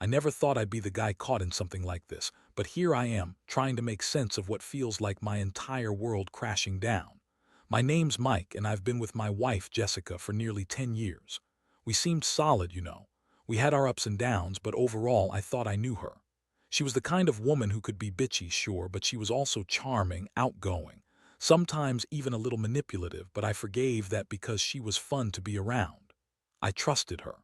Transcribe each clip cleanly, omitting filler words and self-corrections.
I never thought I'd be the guy caught in something like this, but here I am, trying to make sense of what feels like my entire world crashing down. My name's Mike, and I've been with my wife, Jessica, for nearly 10 years. We seemed solid, you know. We had our ups and downs, but overall I thought I knew her. She was the kind of woman who could be bitchy, sure, but she was also charming, outgoing, sometimes even a little manipulative, but I forgave that because she was fun to be around. I trusted her.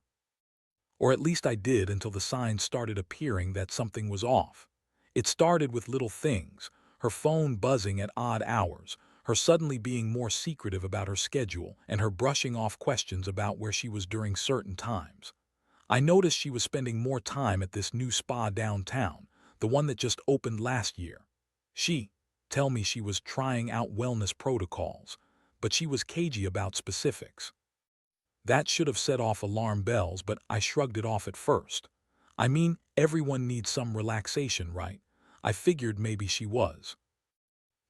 Or at least I did until the signs started appearing that something was off. It started with little things, her phone buzzing at odd hours, her suddenly being more secretive about her schedule, and her brushing off questions about where she was during certain times. I noticed she was spending more time at this new spa downtown, the one that just opened last year. She, tell me she was trying out wellness protocols, but she was cagey about specifics. That should have set off alarm bells, but I shrugged it off at first. I mean, everyone needs some relaxation, right? I figured maybe she was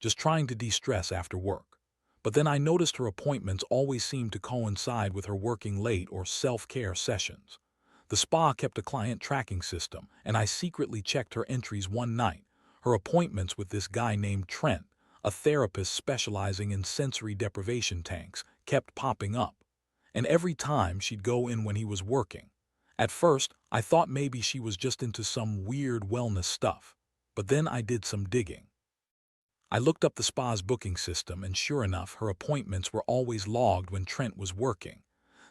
just trying to de-stress after work. But then I noticed her appointments always seemed to coincide with her working late or self-care sessions. The spa kept a client tracking system, and I secretly checked her entries one night. Her appointments with this guy named Trent, a therapist specializing in sensory deprivation tanks, kept popping up. And every time she'd go in when he was working. At first, I thought maybe she was just into some weird wellness stuff. But then I did some digging. I looked up the spa's booking system, and sure enough, her appointments were always logged when Trent was working.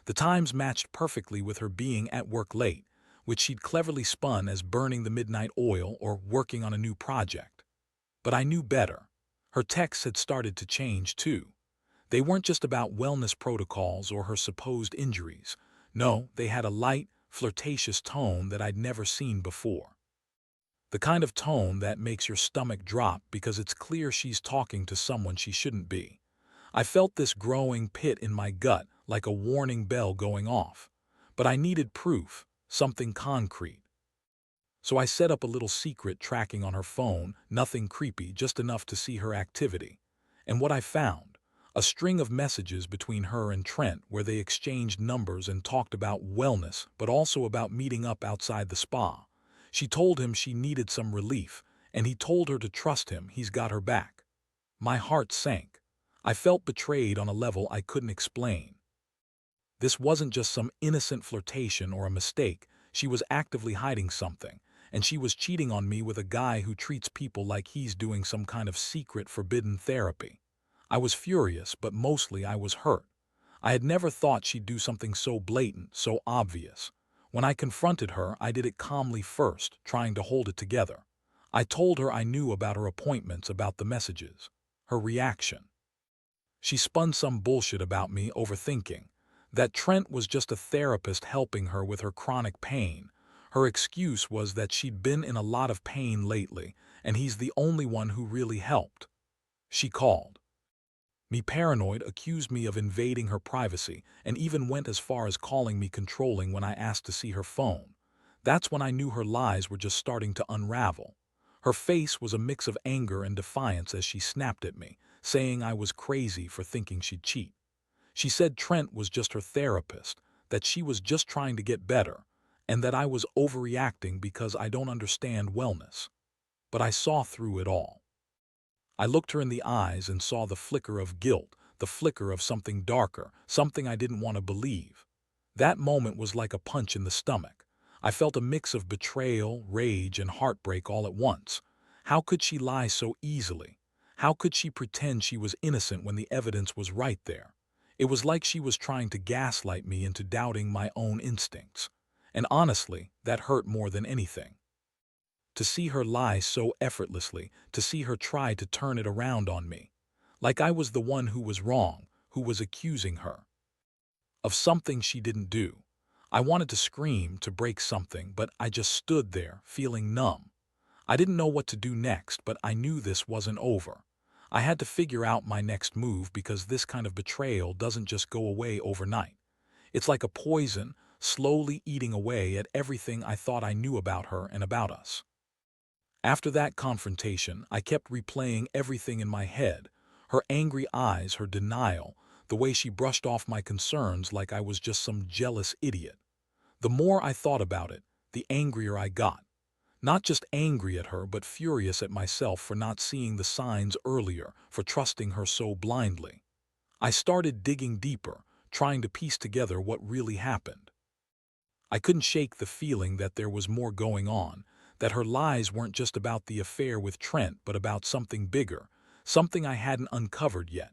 The times matched perfectly with her being at work late, which she'd cleverly spun as burning the midnight oil or working on a new project. But I knew better. Her texts had started to change too. They weren't just about wellness protocols or her supposed injuries. No, they had a light, flirtatious tone that I'd never seen before. The kind of tone that makes your stomach drop because it's clear she's talking to someone she shouldn't be. I felt this growing pit in my gut, like a warning bell going off. But I needed proof, something concrete. So I set up a little secret tracking on her phone, nothing creepy, just enough to see her activity. And what I found? A string of messages between her and Trent where they exchanged numbers and talked about wellness, but also about meeting up outside the spa. She told him she needed some relief, and he told her to trust him, he's got her back. My heart sank. I felt betrayed on a level I couldn't explain. This wasn't just some innocent flirtation or a mistake. She was actively hiding something, and she was cheating on me with a guy who treats people like he's doing some kind of secret forbidden therapy. I was furious, but mostly I was hurt. I had never thought she'd do something so blatant, so obvious. When I confronted her, I did it calmly first, trying to hold it together. I told her I knew about her appointments, about the messages. Her reaction. She spun some bullshit about me overthinking. That Trent was just a therapist helping her with her chronic pain. Her excuse was that she'd been in a lot of pain lately, and he's the only one who really helped. She called me paranoid, accused me of invading her privacy, and even went as far as calling me controlling when I asked to see her phone. That's when I knew her lies were just starting to unravel. Her face was a mix of anger and defiance as she snapped at me, saying I was crazy for thinking she'd cheat. She said Trent was just her therapist, that she was just trying to get better, and that I was overreacting because I don't understand wellness. But I saw through it all. I looked her in the eyes and saw the flicker of guilt, the flicker of something darker, something I didn't want to believe. That moment was like a punch in the stomach. I felt a mix of betrayal, rage, and heartbreak all at once. How could she lie so easily? How could she pretend she was innocent when the evidence was right there? It was like she was trying to gaslight me into doubting my own instincts. And honestly, that hurt more than anything. To see her lie so effortlessly, to see her try to turn it around on me. Like I was the one who was wrong, who was accusing her of something she didn't do. I wanted to scream, to break something, but I just stood there, feeling numb. I didn't know what to do next, but I knew this wasn't over. I had to figure out my next move because this kind of betrayal doesn't just go away overnight. It's like a poison, slowly eating away at everything I thought I knew about her and about us. After that confrontation, I kept replaying everything in my head. Her angry eyes, her denial, the way she brushed off my concerns like I was just some jealous idiot. The more I thought about it, the angrier I got. Not just angry at her, but furious at myself for not seeing the signs earlier, for trusting her so blindly. I started digging deeper, trying to piece together what really happened. I couldn't shake the feeling that there was more going on, that her lies weren't just about the affair with Trent but about something bigger, something I hadn't uncovered yet.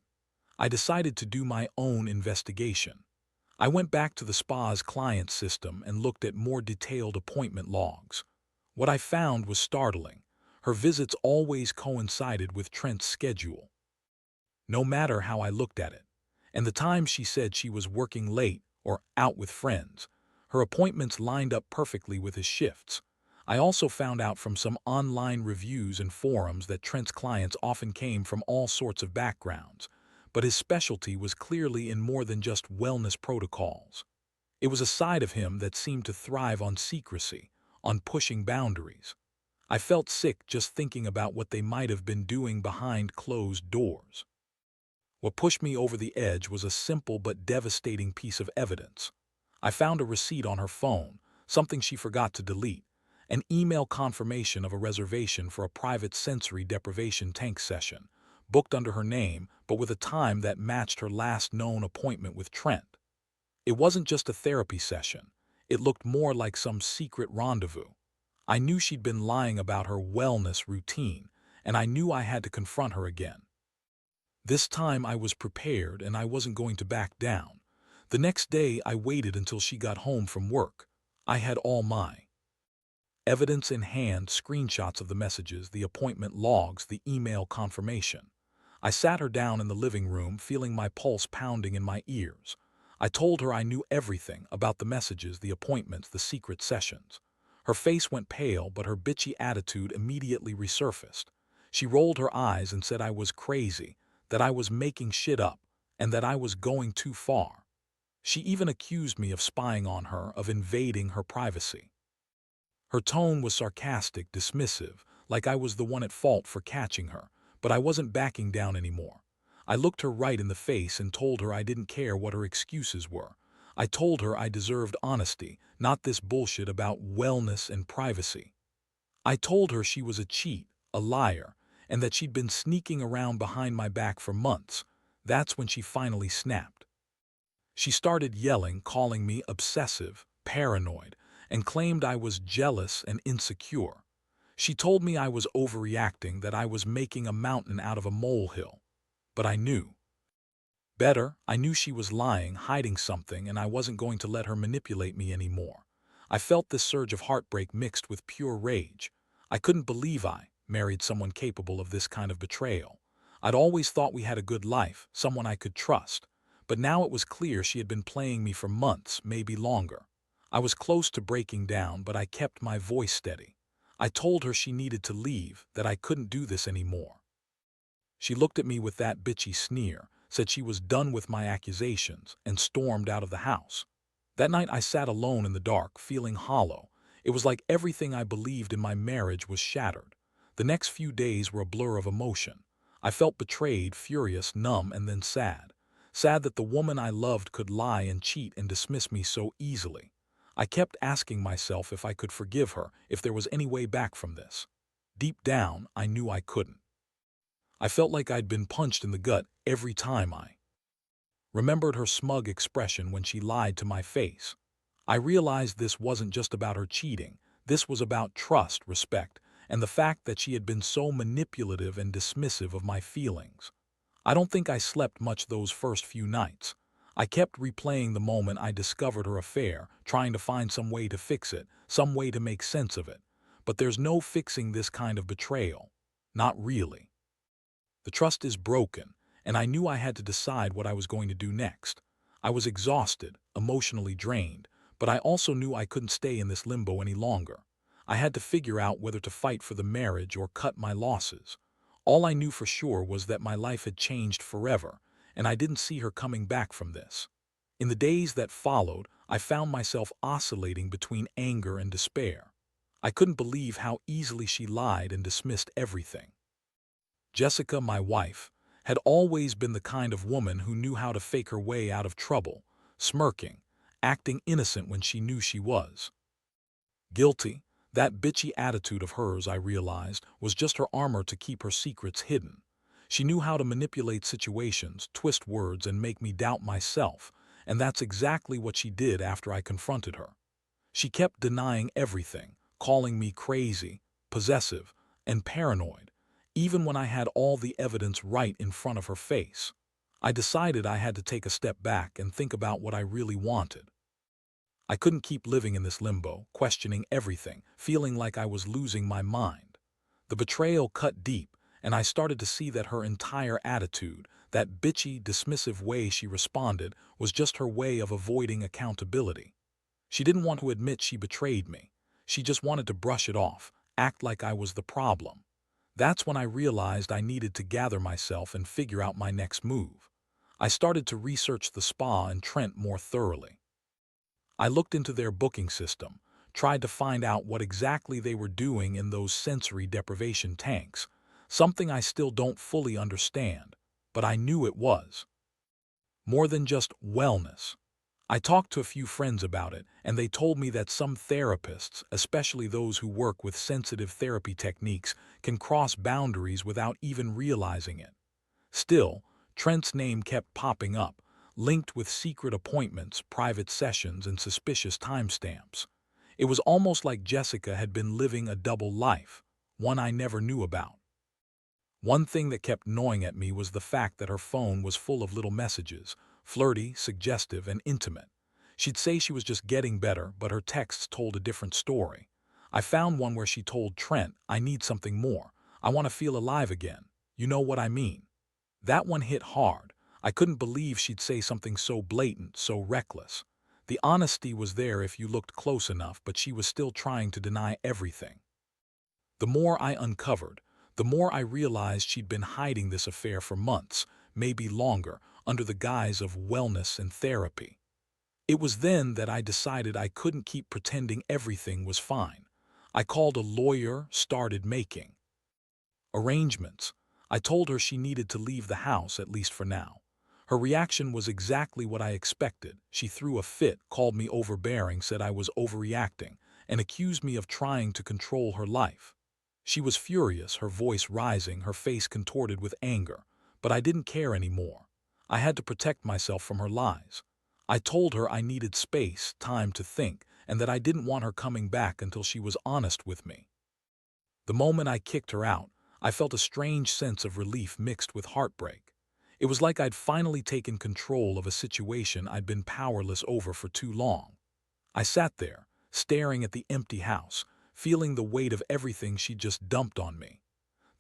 I decided to do my own investigation. I went back to the spa's client system and looked at more detailed appointment logs. What I found was startling. Her visits always coincided with Trent's schedule, no matter how I looked at it. And the times she said she was working late or out with friends, her appointments lined up perfectly with his shifts. I also found out from some online reviews and forums that Trent's clients often came from all sorts of backgrounds, but his specialty was clearly in more than just wellness protocols. It was a side of him that seemed to thrive on secrecy, on pushing boundaries. I felt sick just thinking about what they might have been doing behind closed doors. What pushed me over the edge was a simple but devastating piece of evidence. I found a receipt on her phone, something she forgot to delete, an email confirmation of a reservation for a private sensory deprivation tank session, booked under her name but with a time that matched her last known appointment with Trent. It wasn't just a therapy session. It looked more like some secret rendezvous. I knew she'd been lying about her wellness routine, and I knew I had to confront her again. This time I was prepared and I wasn't going to back down. The next day I waited until she got home from work. I had all my evidence in hand, screenshots of the messages, the appointment logs, the email confirmation. I sat her down in the living room, feeling my pulse pounding in my ears. I told her I knew everything about the messages, the appointments, the secret sessions. Her face went pale, but her bitchy attitude immediately resurfaced. She rolled her eyes and said I was crazy, that I was making shit up, and that I was going too far. She even accused me of spying on her, of invading her privacy. Her tone was sarcastic, dismissive, like I was the one at fault for catching her, but I wasn't backing down anymore. I looked her right in the face and told her I didn't care what her excuses were. I told her I deserved honesty, not this bullshit about wellness and privacy. I told her she was a cheat, a liar, and that she'd been sneaking around behind my back for months. That's when she finally snapped. She started yelling, calling me obsessive, paranoid, and claimed I was jealous and insecure. She told me I was overreacting, that I was making a mountain out of a molehill. But I knew better. I knew she was lying, hiding something, and I wasn't going to let her manipulate me anymore. I felt this surge of heartbreak mixed with pure rage. I couldn't believe I married someone capable of this kind of betrayal. I'd always thought we had a good life, someone I could trust. But now it was clear she had been playing me for months, maybe longer. I was close to breaking down, but I kept my voice steady. I told her she needed to leave, that I couldn't do this anymore. She looked at me with that bitchy sneer, said she was done with my accusations, and stormed out of the house. That night I sat alone in the dark, feeling hollow. It was like everything I believed in my marriage was shattered. The next few days were a blur of emotion. I felt betrayed, furious, numb, and then sad. Sad that the woman I loved could lie and cheat and dismiss me so easily. I kept asking myself if I could forgive her, if there was any way back from this. Deep down, I knew I couldn't. I felt like I'd been punched in the gut every time I remembered her smug expression when she lied to my face. I realized this wasn't just about her cheating. This was about trust, respect, and the fact that she had been so manipulative and dismissive of my feelings. I don't think I slept much those first few nights. I kept replaying the moment I discovered her affair, trying to find some way to fix it, some way to make sense of it. But there's no fixing this kind of betrayal. Not really. The trust is broken, and I knew I had to decide what I was going to do next. I was exhausted, emotionally drained, but I also knew I couldn't stay in this limbo any longer. I had to figure out whether to fight for the marriage or cut my losses. All I knew for sure was that my life had changed forever, and I didn't see her coming back from this. In the days that followed, I found myself oscillating between anger and despair. I couldn't believe how easily she lied and dismissed everything. Jessica, my wife, had always been the kind of woman who knew how to fake her way out of trouble, smirking, acting innocent when she knew she was. Guilty. That bitchy attitude of hers, I realized, was just her armor to keep her secrets hidden. She knew how to manipulate situations, twist words, and make me doubt myself, and that's exactly what she did after I confronted her. She kept denying everything, calling me crazy, possessive, and paranoid, even when I had all the evidence right in front of her face. I decided I had to take a step back and think about what I really wanted. I couldn't keep living in this limbo, questioning everything, feeling like I was losing my mind. The betrayal cut deep, and I started to see that her entire attitude, that bitchy, dismissive way she responded, was just her way of avoiding accountability. She didn't want to admit she betrayed me. She just wanted to brush it off, act like I was the problem. That's when I realized I needed to gather myself and figure out my next move. I started to research the spa and Trent more thoroughly. I looked into their booking system, tried to find out what exactly they were doing in those sensory deprivation tanks, something I still don't fully understand, but I knew it was more than just wellness. I talked to a few friends about it, and they told me that some therapists, especially those who work with sensitive therapy techniques, can cross boundaries without even realizing it. Still, Trent's name kept popping up, linked with secret appointments, private sessions, and suspicious timestamps. It was almost like Jessica had been living a double life, one I never knew about. One thing that kept gnawing at me was the fact that her phone was full of little messages, flirty, suggestive, and intimate. She'd say she was just getting better, but her texts told a different story. I found one where she told Trent, "I need something more. I want to feel alive again. You know what I mean." That one hit hard. I couldn't believe she'd say something so blatant, so reckless. The honesty was there if you looked close enough, but she was still trying to deny everything. The more I uncovered, the more I realized she'd been hiding this affair for months, maybe longer, under the guise of wellness and therapy. It was then that I decided I couldn't keep pretending everything was fine. I called a lawyer, started making arrangements. I told her she needed to leave the house, at least for now. Her reaction was exactly what I expected. She threw a fit, called me overbearing, said I was overreacting, and accused me of trying to control her life. She was furious, her voice rising, her face contorted with anger, but I didn't care anymore. I had to protect myself from her lies. I told her I needed space, time to think, and that I didn't want her coming back until she was honest with me. The moment I kicked her out, I felt a strange sense of relief mixed with heartbreak. It was like I'd finally taken control of a situation I'd been powerless over for too long. I sat there, staring at the empty house, feeling the weight of everything she'd just dumped on me.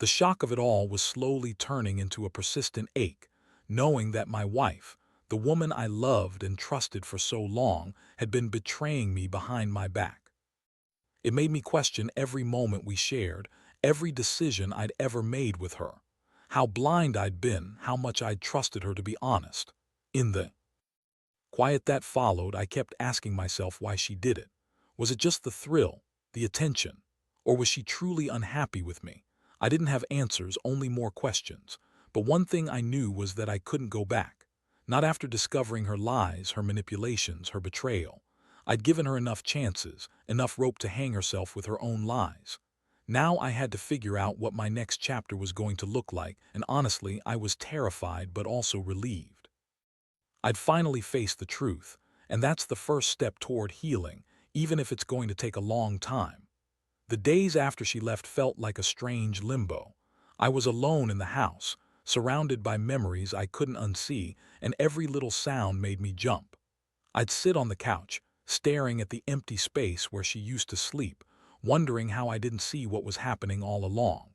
The shock of it all was slowly turning into a persistent ache, knowing that my wife, the woman I loved and trusted for so long, had been betraying me behind my back. It made me question every moment we shared, every decision I'd ever made with her. How blind I'd been, how much I'd trusted her to be honest. In the quiet that followed, I kept asking myself why she did it. Was it just the thrill, the attention, or was she truly unhappy with me? I didn't have answers, only more questions. But one thing I knew was that I couldn't go back. Not after discovering her lies, her manipulations, her betrayal. I'd given her enough chances, enough rope to hang herself with her own lies. Now I had to figure out what my next chapter was going to look like, and honestly, I was terrified but also relieved. I'd finally faced the truth, and that's the first step toward healing, even if it's going to take a long time. The days after she left felt like a strange limbo. I was alone in the house, surrounded by memories I couldn't unsee, and every little sound made me jump. I'd sit on the couch, staring at the empty space where she used to sleep, wondering how I didn't see what was happening all along.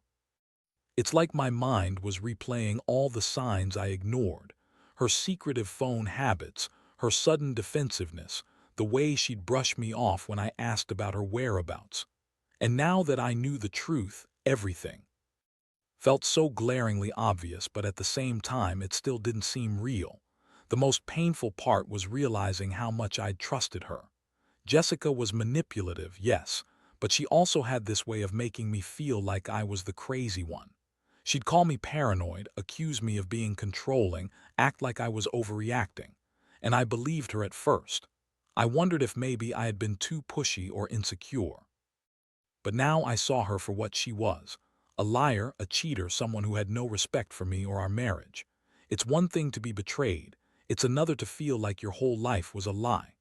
It's like my mind was replaying all the signs I ignored. Her secretive phone habits, her sudden defensiveness, the way she'd brush me off when I asked about her whereabouts. And now that I knew the truth, everything felt so glaringly obvious, but at the same time it still didn't seem real. The most painful part was realizing how much I'd trusted her. Jessica was manipulative, yes, but she also had this way of making me feel like I was the crazy one. She'd call me paranoid, accuse me of being controlling, act like I was overreacting. And I believed her at first. I wondered if maybe I had been too pushy or insecure. But now I saw her for what she was. A liar, a cheater, someone who had no respect for me or our marriage. It's one thing to be betrayed. It's another to feel like your whole life was a lie.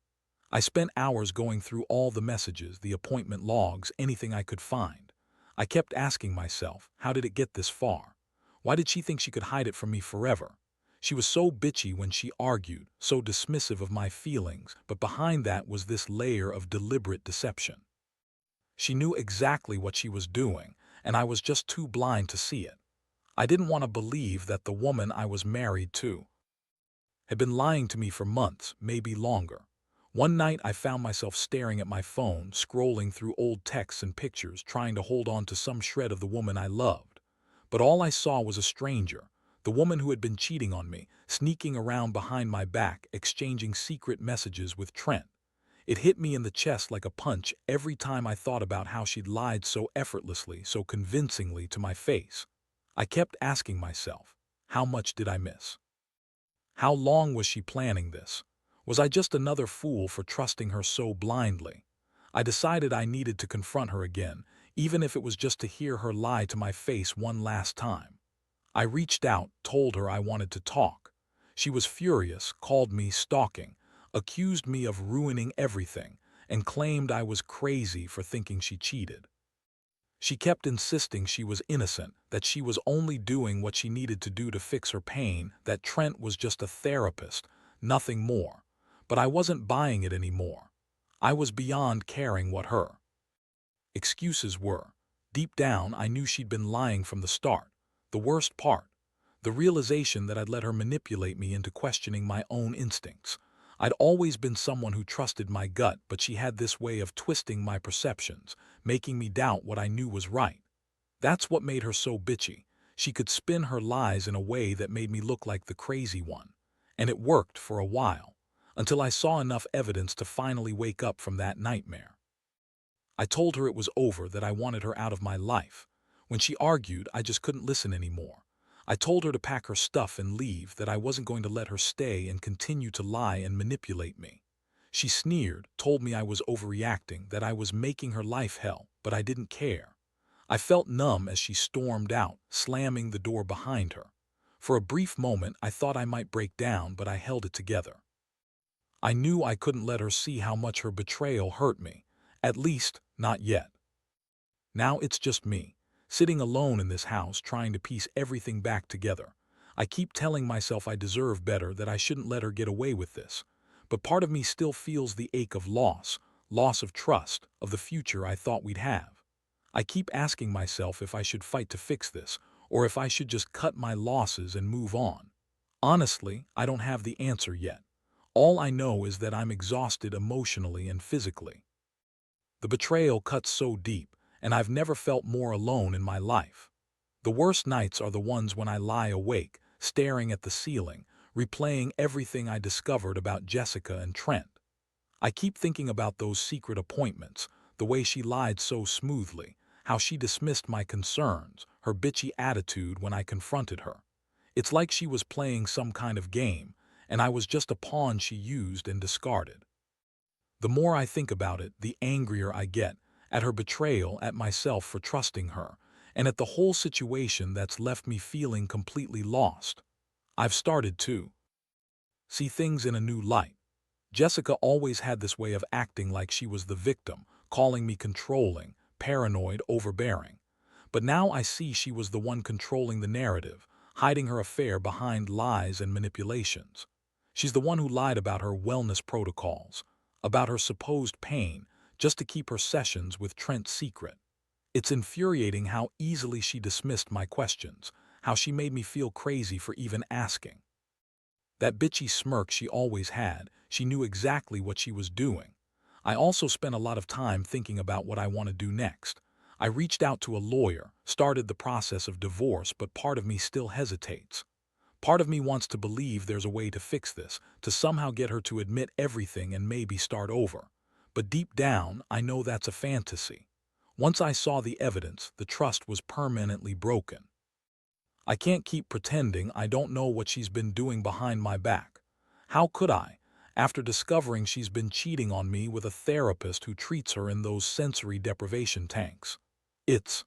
I spent hours going through all the messages, the appointment logs, anything I could find. I kept asking myself, how did it get this far? Why did she think she could hide it from me forever? She was so bitchy when she argued, so dismissive of my feelings, but behind that was this layer of deliberate deception. She knew exactly what she was doing, and I was just too blind to see it. I didn't want to believe that the woman I was married to had been lying to me for months, maybe longer. One night I found myself staring at my phone, scrolling through old texts and pictures, trying to hold on to some shred of the woman I loved. But all I saw was a stranger, the woman who had been cheating on me, sneaking around behind my back, exchanging secret messages with Trent. It hit me in the chest like a punch every time I thought about how she'd lied so effortlessly, so convincingly to my face. I kept asking myself, how much did I miss? How long was she planning this? Was I just another fool for trusting her so blindly? I decided I needed to confront her again, even if it was just to hear her lie to my face one last time. I reached out, told her I wanted to talk. She was furious, called me stalking, accused me of ruining everything, and claimed I was crazy for thinking she cheated. She kept insisting she was innocent, that she was only doing what she needed to do to fix her pain, that Trent was just a therapist, nothing more. But I wasn't buying it anymore. I was beyond caring what her excuses were. Deep down, I knew she'd been lying from the start. The worst part, the realization that I'd let her manipulate me into questioning my own instincts. I'd always been someone who trusted my gut, but she had this way of twisting my perceptions, making me doubt what I knew was right. That's what made her so bitchy. She could spin her lies in a way that made me look like the crazy one. And it worked for a while, until I saw enough evidence to finally wake up from that nightmare. I told her it was over, that I wanted her out of my life. When she argued, I just couldn't listen anymore. I told her to pack her stuff and leave, that I wasn't going to let her stay and continue to lie and manipulate me. She sneered, told me I was overreacting, that I was making her life hell, but I didn't care. I felt numb as she stormed out, slamming the door behind her. For a brief moment, I thought I might break down, but I held it together. I knew I couldn't let her see how much her betrayal hurt me. At least, not yet. Now it's just me, sitting alone in this house trying to piece everything back together. I keep telling myself I deserve better, that I shouldn't let her get away with this. But part of me still feels the ache of loss, loss of trust, of the future I thought we'd have. I keep asking myself if I should fight to fix this, or if I should just cut my losses and move on. Honestly, I don't have the answer yet. All I know is that I'm exhausted emotionally and physically. The betrayal cuts so deep, and I've never felt more alone in my life. The worst nights are the ones when I lie awake, staring at the ceiling, replaying everything I discovered about Jessica and Trent. I keep thinking about those secret appointments, the way she lied so smoothly, how she dismissed my concerns, her bitchy attitude when I confronted her. It's like she was playing some kind of game, and I was just a pawn she used and discarded. The more I think about it, the angrier I get, at her betrayal, at myself for trusting her, and at the whole situation that's left me feeling completely lost. I've started to see things in a new light. Jessica always had this way of acting like she was the victim, calling me controlling, paranoid, overbearing. But now I see she was the one controlling the narrative, hiding her affair behind lies and manipulations. She's the one who lied about her wellness protocols, about her supposed pain, just to keep her sessions with Trent secret. It's infuriating how easily she dismissed my questions, how she made me feel crazy for even asking. That bitchy smirk she always had, she knew exactly what she was doing. I also spent a lot of time thinking about what I want to do next. I reached out to a lawyer, started the process of divorce, but part of me still hesitates. Part of me wants to believe there's a way to fix this, to somehow get her to admit everything and maybe start over. But deep down, I know that's a fantasy. Once I saw the evidence, the trust was permanently broken. I can't keep pretending I don't know what she's been doing behind my back. How could I, after discovering she's been cheating on me with a therapist who treats her in those sensory deprivation tanks. It's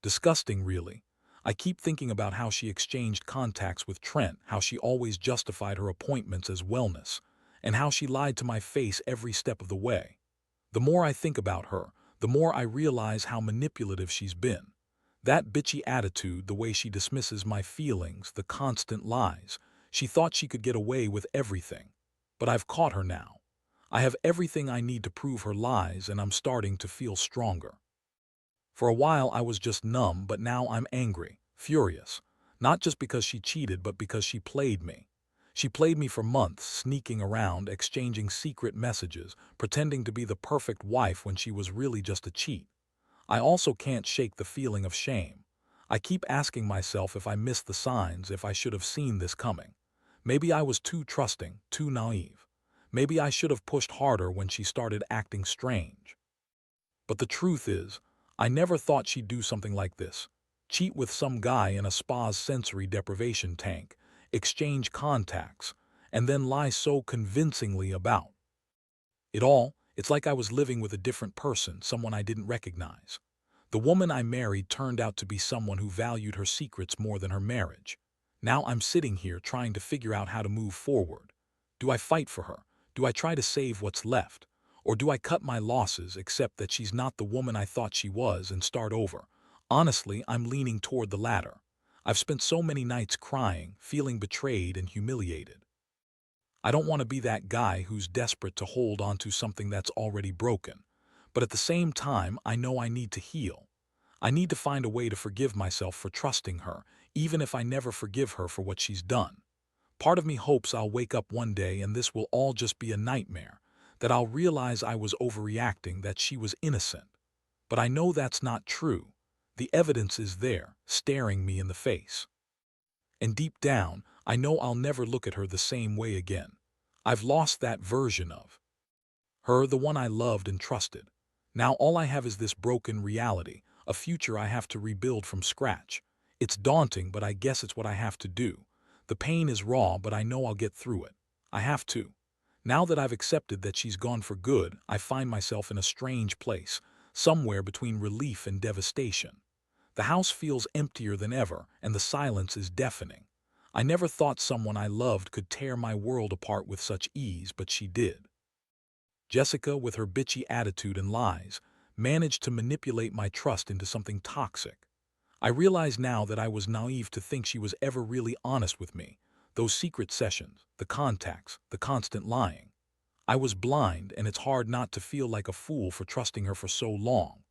disgusting, really. I keep thinking about how she exchanged contacts with Trent, how she always justified her appointments as wellness, and how she lied to my face every step of the way. The more I think about her, the more I realize how manipulative she's been. That bitchy attitude, the way she dismisses my feelings, the constant lies. She thought she could get away with everything. But I've caught her now. I have everything I need to prove her lies, and I'm starting to feel stronger. For a while I was just numb, but now I'm angry, furious. Not just because she cheated, but because she played me. She played me for months, sneaking around, exchanging secret messages, pretending to be the perfect wife when she was really just a cheat. I also can't shake the feeling of shame. I keep asking myself if I missed the signs, if I should have seen this coming. Maybe I was too trusting, too naive. Maybe I should have pushed harder when she started acting strange. But the truth is, I never thought she'd do something like this. Cheat with some guy in a spa's sensory deprivation tank, exchange contacts, and then lie so convincingly about it all. It's like I was living with a different person, someone I didn't recognize. The woman I married turned out to be someone who valued her secrets more than her marriage. Now I'm sitting here trying to figure out how to move forward. Do I fight for her? Do I try to save what's left? Or do I cut my losses, accept that she's not the woman I thought she was, and start over? Honestly, I'm leaning toward the latter. I've spent so many nights crying, feeling betrayed and humiliated. I don't want to be that guy who's desperate to hold on to something that's already broken. But at the same time, I know I need to heal. I need to find a way to forgive myself for trusting her, even if I never forgive her for what she's done. Part of me hopes I'll wake up one day and this will all just be a nightmare, that I'll realize I was overreacting, that she was innocent. But I know that's not true. The evidence is there, staring me in the face. And deep down, I know I'll never look at her the same way again. I've lost that version of her, the one I loved and trusted. Now all I have is this broken reality, a future I have to rebuild from scratch. It's daunting, but I guess it's what I have to do. The pain is raw, but I know I'll get through it. I have to. Now that I've accepted that she's gone for good, I find myself in a strange place, somewhere between relief and devastation. The house feels emptier than ever, and the silence is deafening. I never thought someone I loved could tear my world apart with such ease, but she did. Jessica, with her bitchy attitude and lies, managed to manipulate my trust into something toxic. I realize now that I was naive to think she was ever really honest with me. Those secret sessions, the contacts, the constant lying. I was blind, and it's hard not to feel like a fool for trusting her for so long.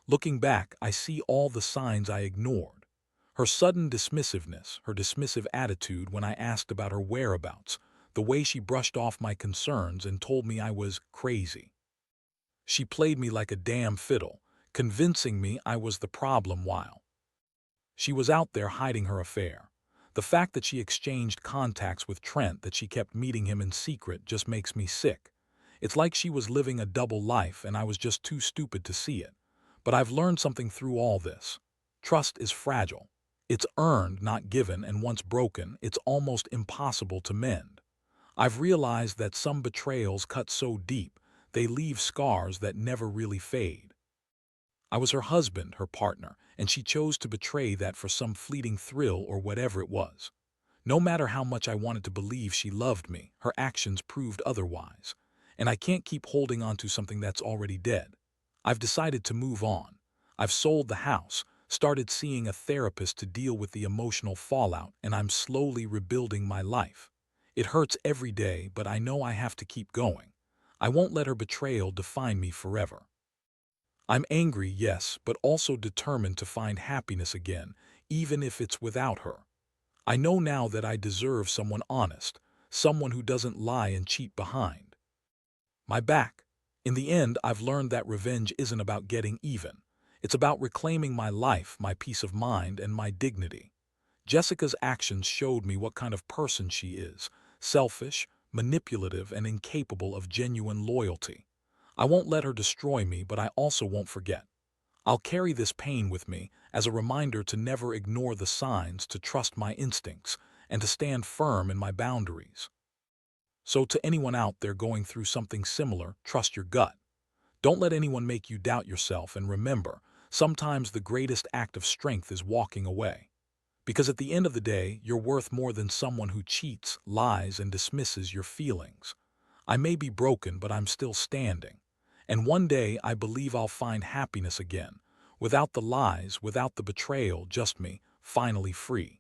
Looking back, I see all the signs I ignored. Her sudden dismissiveness, her dismissive attitude when I asked about her whereabouts, the way she brushed off my concerns and told me I was crazy. She played me like a damn fiddle, convincing me I was the problem while she was out there hiding her affair. The fact that she exchanged contacts with Trent, that she kept meeting him in secret, just makes me sick. It's like she was living a double life and I was just too stupid to see it. But I've learned something through all this. Trust is fragile. It's earned, not given, and once broken, it's almost impossible to mend. I've realized that some betrayals cut so deep, they leave scars that never really fade. I was her husband, her partner, and she chose to betray that for some fleeting thrill or whatever it was. No matter how much I wanted to believe she loved me, her actions proved otherwise. And I can't keep holding on to something that's already dead. I've decided to move on. I've sold the house, started seeing a therapist to deal with the emotional fallout, and I'm slowly rebuilding my life. It hurts every day, but I know I have to keep going. I won't let her betrayal define me forever. I'm angry, yes, but also determined to find happiness again, even if it's without her. I know now that I deserve someone honest, someone who doesn't lie and cheat behind my back. In the end, I've learned that revenge isn't about getting even. It's about reclaiming my life, my peace of mind, and my dignity. Jessica's actions showed me what kind of person she is: selfish, manipulative, and incapable of genuine loyalty. I won't let her destroy me, but I also won't forget. I'll carry this pain with me as a reminder to never ignore the signs, to trust my instincts, and to stand firm in my boundaries. So to anyone out there going through something similar, trust your gut. Don't let anyone make you doubt yourself, and remember, sometimes the greatest act of strength is walking away. Because at the end of the day, you're worth more than someone who cheats, lies, and dismisses your feelings. I may be broken, but I'm still standing. And one day I believe I'll find happiness again, without the lies, without the betrayal, just me, finally free.